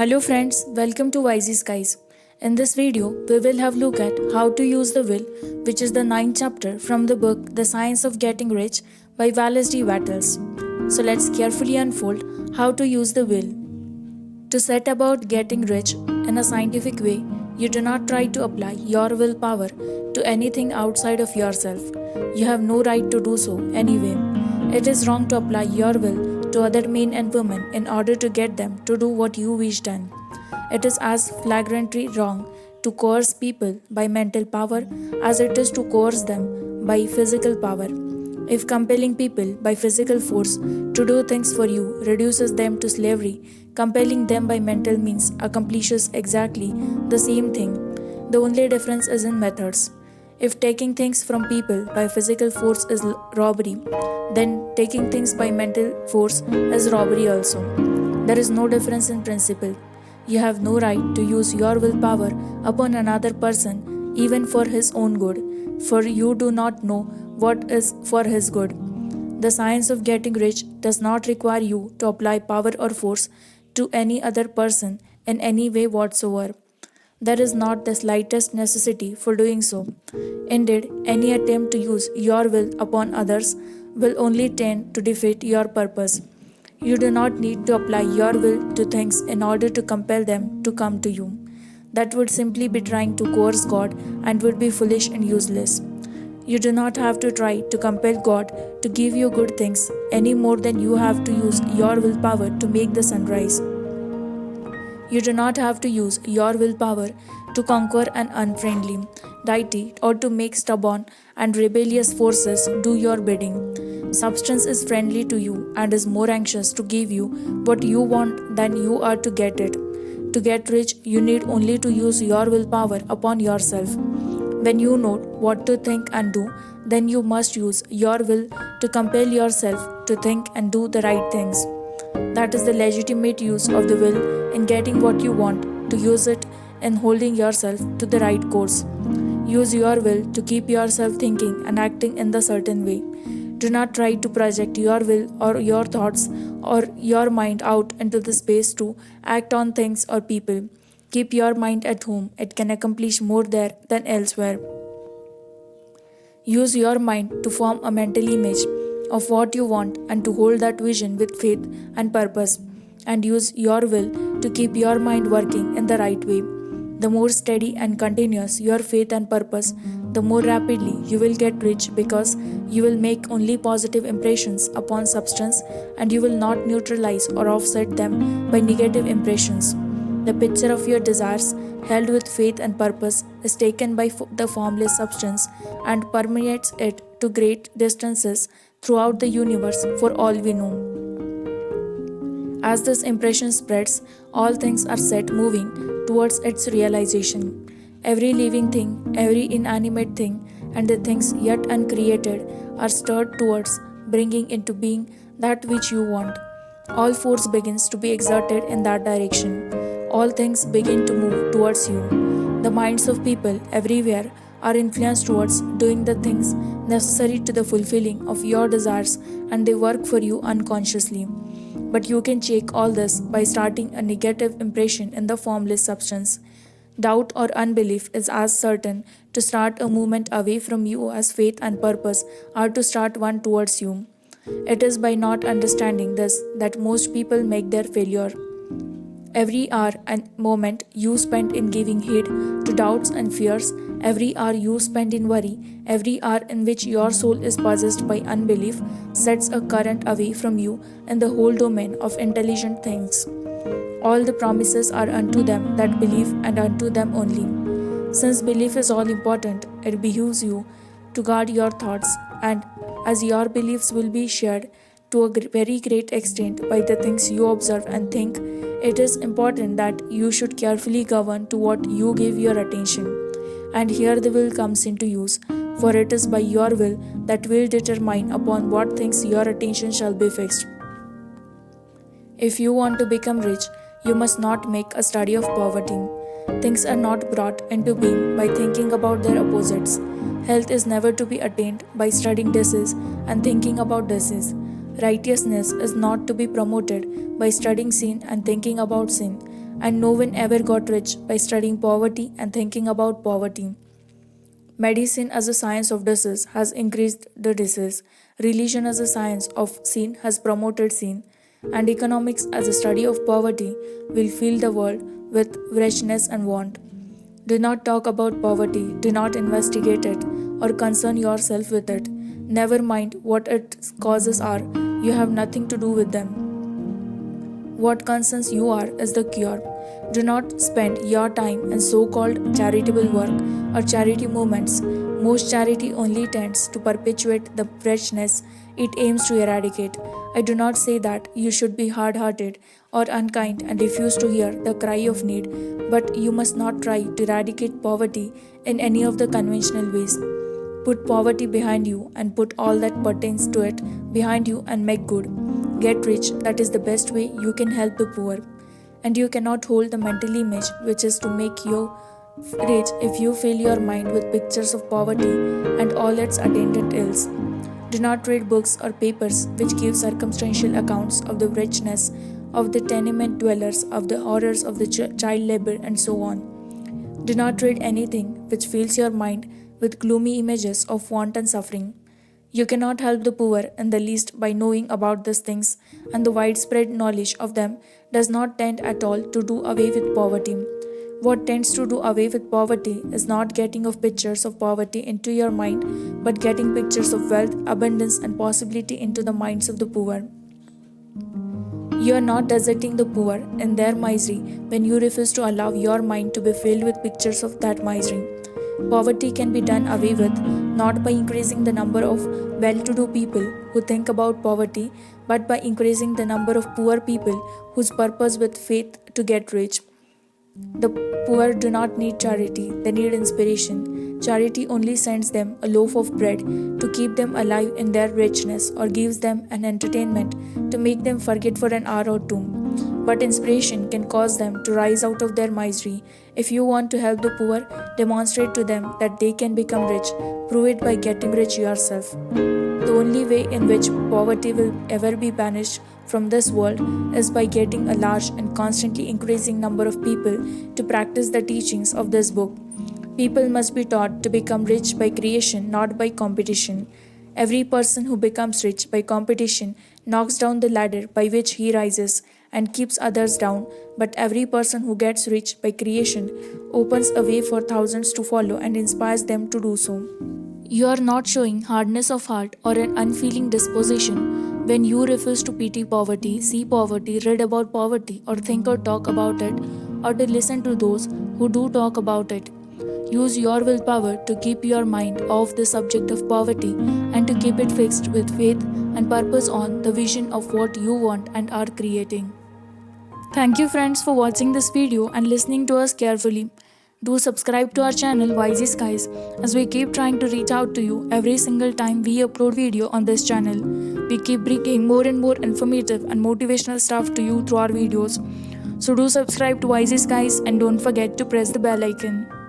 Hello friends, welcome to Wisey Skies. In this video, we will have look at how to use the will, which is the ninth chapter from the book The Science of Getting Rich by Wallace D. Wattles. So let's carefully unfold how to use the will. To set about getting rich in a scientific way, you do not try to apply your willpower to anything outside of yourself. You have no right to do so anyway. It is wrong to apply your will to other men and women in order to get them to do what you wish done. It is as flagrantly wrong to coerce people by mental power as it is to coerce them by physical power. If compelling people by physical force to do things for you reduces them to slavery, compelling them by mental means accomplishes exactly the same thing. The only difference is in methods. If taking things from people by physical force is robbery, then taking things by mental force is robbery also. There is no difference in principle. You have no right to use your willpower upon another person even for his own good, for you do not know what is for his good. The science of getting rich does not require you to apply power or force to any other person in any way whatsoever. There is not the slightest necessity for doing so. Indeed, any attempt to use your will upon others will only tend to defeat your purpose. You do not need to apply your will to things in order to compel them to come to you. That would simply be trying to coerce God and would be foolish and useless. You do not have to try to compel God to give you good things any more than you have to use your willpower to make the sun rise. You do not have to use your willpower to conquer an unfriendly deity or to make stubborn and rebellious forces do your bidding. Substance is friendly to you and is more anxious to give you what you want than you are to get it. To get rich, you need only to use your willpower upon yourself. When you know what to think and do, then you must use your will to compel yourself to think and do the right things. That is the legitimate use of the will in getting what you want, to use it in holding yourself to the right course. Use your will to keep yourself thinking and acting in the certain way. Do not try to project your will or your thoughts or your mind out into the space to act on things or people. Keep your mind at home, it can accomplish more there than elsewhere. Use your mind to form a mental image of what you want and to hold that vision with faith and purpose, and use your will to keep your mind working in the right way. The more steady and continuous your faith and purpose, the more rapidly you will get rich because you will make only positive impressions upon substance and you will not neutralize or offset them by negative impressions. The picture of your desires, held with faith and purpose, is taken by the formless substance and permeates it to great distances throughout the universe for all we know. As this impression spreads, all things are set moving towards its realization. Every living thing, every inanimate thing, and the things yet uncreated are stirred towards bringing into being that which you want. All force begins to be exerted in that direction. All things begin to move towards you. The minds of people everywhere are influenced towards doing the things necessary to the fulfilling of your desires, and they work for you unconsciously. But you can check all this by starting a negative impression in the formless substance. Doubt or unbelief is as certain to start a movement away from you as faith and purpose are to start one towards you. It is by not understanding this that most people make their failure. Every hour and moment you spend in giving heed to doubts and fears, every hour you spend in worry, every hour in which your soul is possessed by unbelief, sets a current away from you in the whole domain of intelligent things. All the promises are unto them that believe and unto them only. Since belief is all important, it behooves you to guard your thoughts, and as your beliefs will be shared to a very great extent by the things you observe and think, it is important that you should carefully govern to what you give your attention. And here the will comes into use, for it is by your will that will determine upon what things your attention shall be fixed. If you want to become rich, you must not make a study of poverty. Things are not brought into being by thinking about their opposites. Health is never to be attained by studying disease and thinking about disease. Righteousness is not to be promoted by studying sin and thinking about sin. and no one ever got rich by studying poverty and thinking about poverty. Medicine as a science of disease has increased the disease. Religion as a science of sin has promoted sin. And economics as a study of poverty will fill the world with wretchedness and want. Do not talk about poverty, do not investigate it or concern yourself with it. Never mind what its causes are, you have nothing to do with them. What concerns you are is the cure. Do not spend your time in so called charitable work or charity movements. Most charity only tends to perpetuate the wretchedness it aims to eradicate. I do not say that you should be hard hearted or unkind and refuse to hear the cry of need, but you must not try to eradicate poverty in any of the conventional ways. Put poverty behind you and put all that pertains to it behind you and make good. Get rich, that is the best way you can help the poor. And you cannot hold the mental image which is to make you rich if you fill your mind with pictures of poverty and all its attendant ills. Do not read books or papers which give circumstantial accounts of the wretchedness of the tenement dwellers, of the horrors of the child labor, and so on. Do not read anything which fills your mind with gloomy images of want and suffering. You cannot help the poor in the least by knowing about these things, and the widespread knowledge of them does not tend at all to do away with poverty. What tends to do away with poverty is not getting of pictures of poverty into your mind, but getting pictures of wealth, abundance, and possibility into the minds of the poor. You are not deserting the poor in their misery when you refuse to allow your mind to be filled with pictures of that misery. Poverty can be done away with not by increasing the number of well to do people who think about poverty, but by increasing the number of poor people whose purpose with faith to get rich. The poor do not need charity, they need inspiration. Charity only sends them a loaf of bread to keep them alive in their richness or gives them an entertainment to make them forget for an hour or two. But inspiration can cause them to rise out of their misery. If you want to help the poor, demonstrate to them that they can become rich. Prove it by getting rich yourself. The only way in which poverty will ever be banished from this world is by getting a large and constantly increasing number of people to practice the teachings of this book. People must be taught to become rich by creation, not by competition. Every person who becomes rich by competition knocks down the ladder by which he rises and keeps others down, but every person who gets rich by creation opens a way for thousands to follow and inspires them to do so. You are not showing hardness of heart or an unfeeling disposition when you refuse to pity poverty, see poverty, read about poverty, or think or talk about it, or to listen to those who do talk about it. Use your willpower to keep your mind off the subject of poverty and to keep it fixed with faith and purpose on the vision of what you want and are creating. Thank you friends for watching this video and listening to us carefully. Do subscribe to our channel Wisey Skies as we keep trying to reach out to you every single time we upload video on this channel. We keep bringing more and more informative and motivational stuff to you through our videos. So do subscribe to Wisey Skies and don't forget to press the bell icon.